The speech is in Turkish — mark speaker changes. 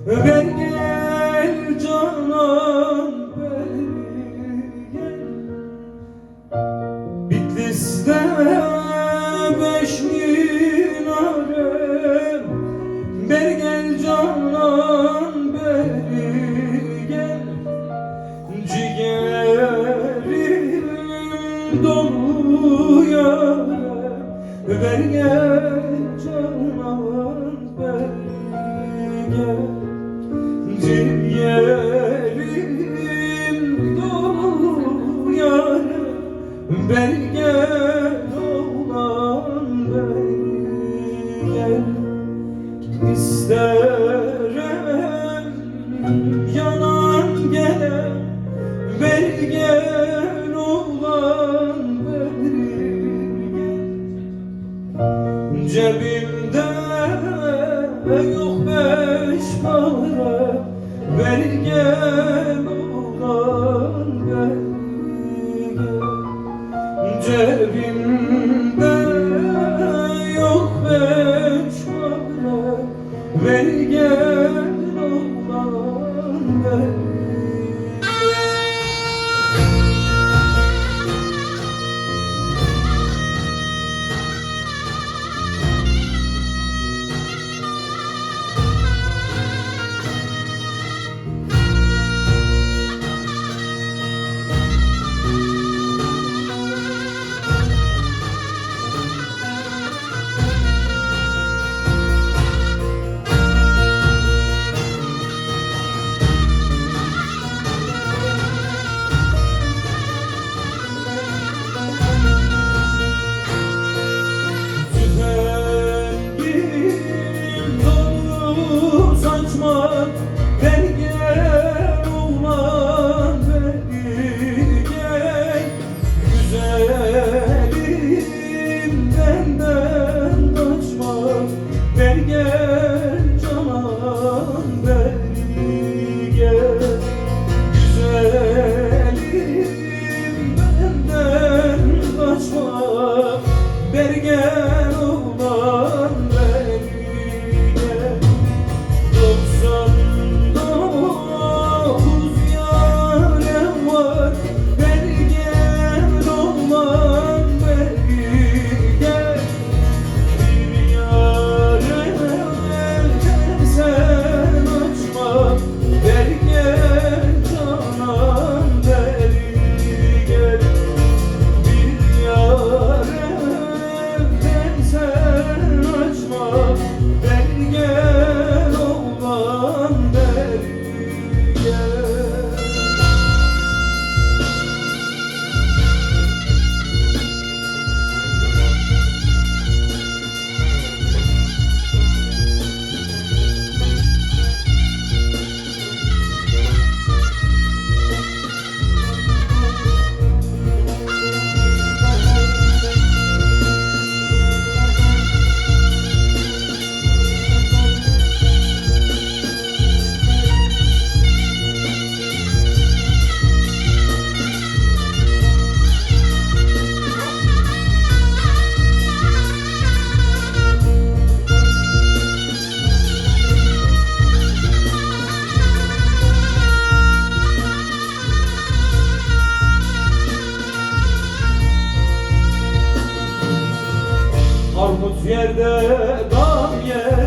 Speaker 1: Ver gel canan, ver gel. Bitlis'te 5 minarem, ver gel canan, ver gel. Ciğerim dolu yarem, ver gel canan, ver gel. Ciğerim dolu yarem, ver gel oğlan, ver gel. İsterim yanan gelen, ver gel oğlan, ver gel. Cebimde yok 5 para, ver gel oğlan, ver gel. Cebimde yok 5 para, ver gel oğlan, ver gel. Saçma, ver gel oğlan, ver gel. Güzelim benden kaçma, ver gel canan, ver gel. Güzelim benden kaçma, ver gel oğlan, ver gel. 99 yarem var, ver gel oğlan, ver gel. Bir yarem sen açma, ver gel canan, ver gel. Bir yarem sen açma, ver gel oğlan, ver gel. Armut yerde, dam yerde,